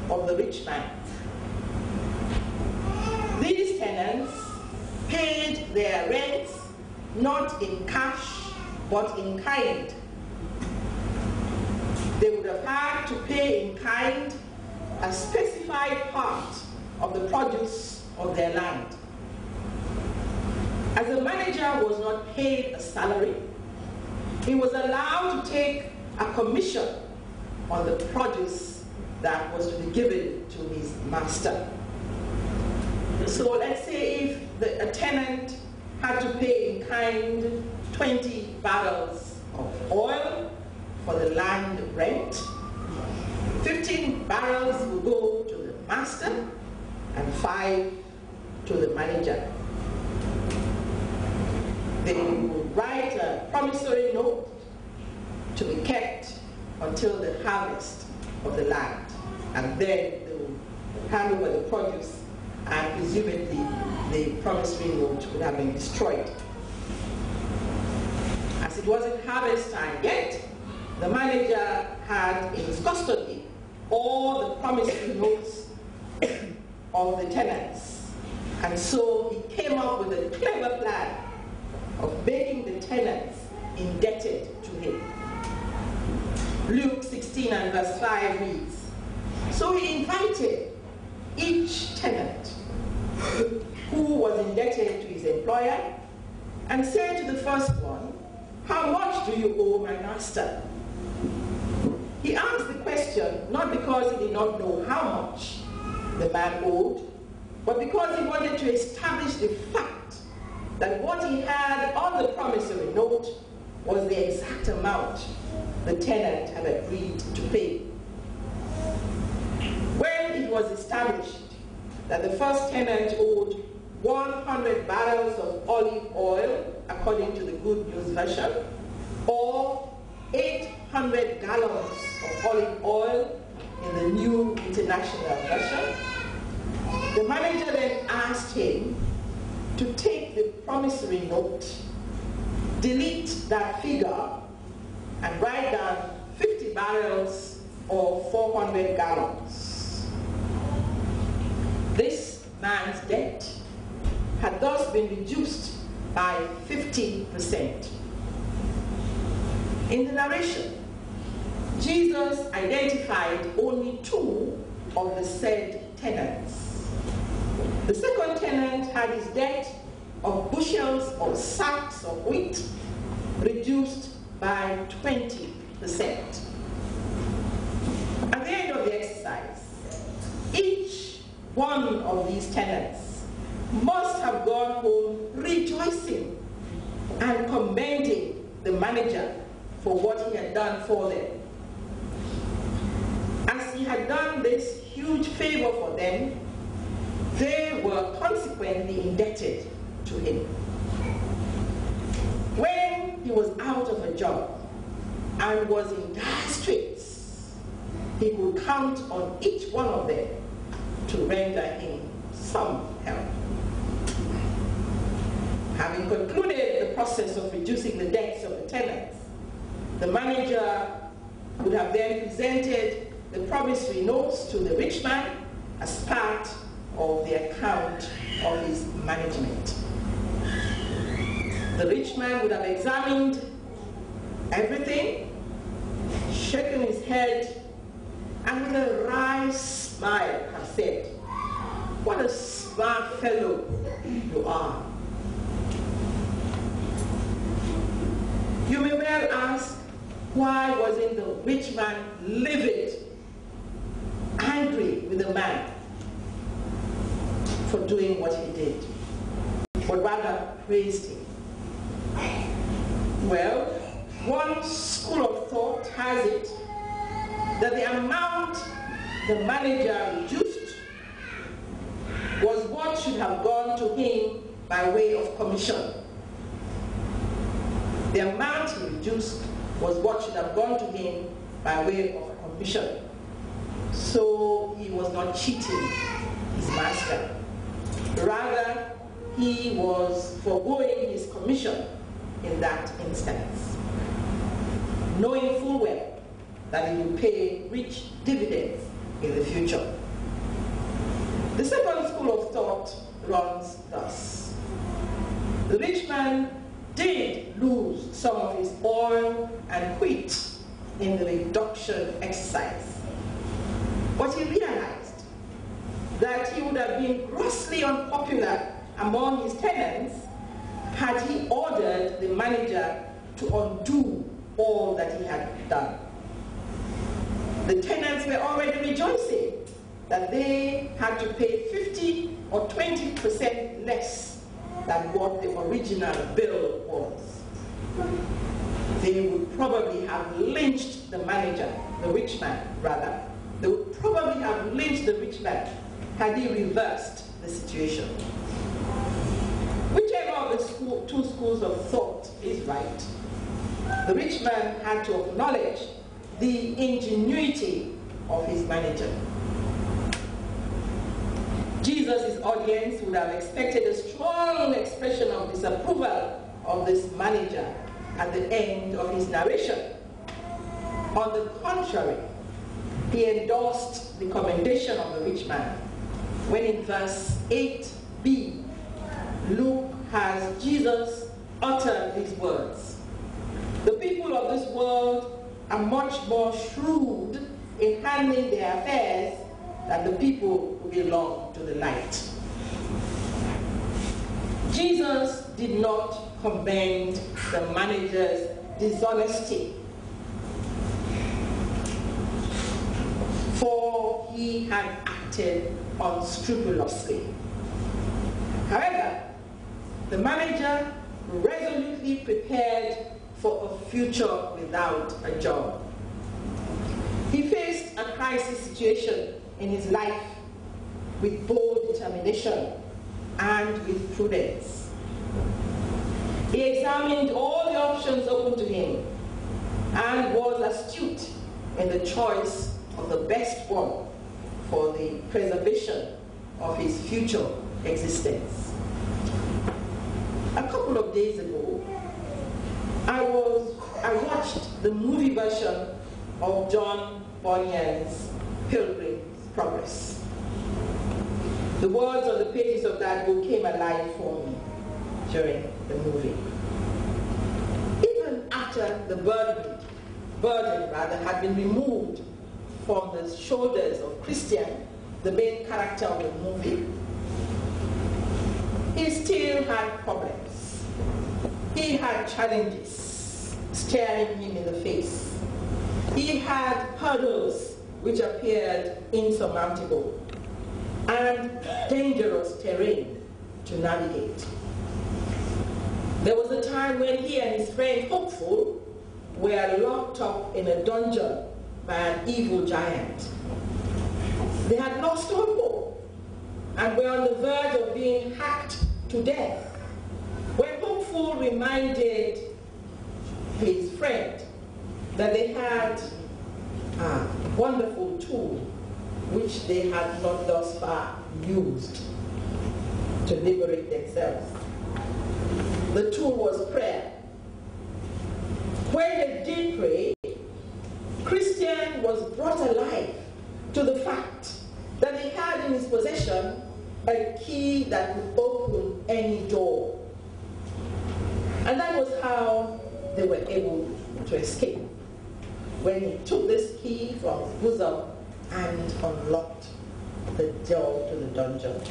of the rich man. These tenants paid their rents not in cash, but in kind. They would have had to pay in kind a specified part of the produce of their land. As the manager was not paid a salary, he was allowed to take a commission on the produce that was to be given to his master. So let's say if a tenant had to pay in kind 20 barrels of oil for the land rent, 15 barrels will go to the master and 5 to the manager. They will write a promissory note to be kept until the harvest of the land, and then they will hand over the produce, and presumably the promissory note would have been destroyed. As it wasn't harvest time yet, the manager had in his custody all the promissory notes of the tenants, and so he came up with a clever plan of making the tenants indebted to him. Luke 16 and verse 5 reads, "So he invited each tenant who was indebted to his employer and said to the first one, 'How much do you owe my master?' He asked the question not because he did not know how much the man owed, but because he wanted to establish the fact that what he had on the promissory note was the exact amount the tenant had agreed to pay. When it was established that the first tenant owed 100 barrels of olive oil, according to the Good News Version, or 800 gallons of olive oil in the New International Version, the manager then asked him to take the promissory note, delete that figure, and write down 50 barrels or 400 gallons. This man's debt had thus been reduced by 50%. In the narration, Jesus identified only 2 of the said tenants. The second tenant had his debt of bushels or sacks of wheat reduced by 20%. At the end of the exercise, each one of these tenants must have gone home rejoicing and commending the manager for what he had done for them. As he had done this huge favor for them, they were consequently indebted to him. When he was out of a job and was in dire straits, he would count on each one of them to render him some help. Having concluded the process of reducing the debts of the tenants, the manager would have then presented the promissory notes to the rich man as part of the account of his management. The rich man would have examined everything, shaken his head, and with a wry smile have said, "What a smart fellow you are." You may well ask, why wasn't the rich man livid, angry with the man for doing what he did, but rather praised him? Well, one school of thought has it that the amount the manager reduced was what should have gone to him by way of commission. The amount he reduced was what should have gone to him by way of commission. So he was not cheating his master. Rather, he was foregoing his commission in that instance, knowing full well that he would pay rich dividends in the future. The second school of thought runs thus. The rich man did lose some of his oil and wheat in the reduction exercise, but he realized that he would have been grossly unpopular among his tenants had he ordered the manager to undo all that he had done. The tenants were already rejoicing that they had to pay 50 or 20% less than what the original bill was. They would probably have lynched the manager, the rich man rather. They would probably have lynched the rich man had he reversed the situation. Whichever of the two schools of thought is right, the rich man had to acknowledge the ingenuity of his manager. Jesus' audience would have expected a strong expression of disapproval of this manager at the end of his narration. On the contrary, he endorsed the commendation of the rich man when in verse 8b, Luke has Jesus utter these words. The people of this world are much more shrewd in handling their affairs than the people who belong to the light. Jesus did not commend the manager's dishonesty, for he had acted unscrupulously. However, the manager resolutely prepared for a future without a job. He faced a crisis situation in his life with bold determination and with prudence. He examined all the options open to him and was astute in the choice of the best one for the preservation of his future existence. A couple of days ago, I watched the movie version of John Bunyan's Pilgrim's Progress. The words on the pages of that book came alive for me during the movie. Even after the burden had been removed from the shoulders of Christian, the main character of the movie, he still had problems. He had challenges staring him in the face. He had hurdles which appeared insurmountable and dangerous terrain to navigate. There was a time when he and his friend Hopeful were locked up in a dungeon by an evil giant. They had lost all hope and were on the verge of being hacked to death when Hopeful reminded his friend that they had a wonderful tool which they had not thus far used to liberate themselves. The tool was prayer. When they did pray, Christian was brought alive to the fact that he had in his possession a key that would open any door. And that was how they were able to escape, when he took this key from his bosom and unlocked the door to the dungeon.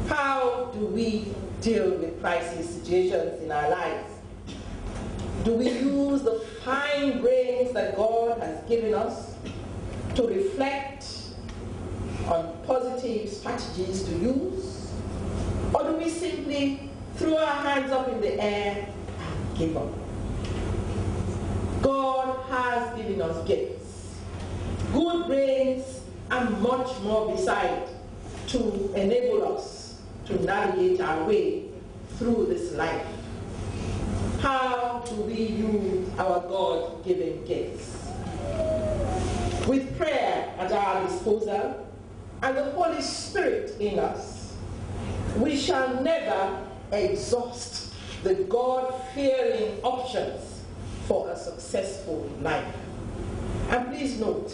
How do we deal with crisis situations in our lives? Do we use the fine brains that God has given us to reflect on positive strategies to use? Or do we simply throw our hands up in the air and give up? God has given us gifts, good brains, and much more beside to enable us to navigate our way through this life. How do we use our God-given gifts? With prayer at our disposal and the Holy Spirit in us, we shall never exhaust the God-fearing options for a successful life. And please note,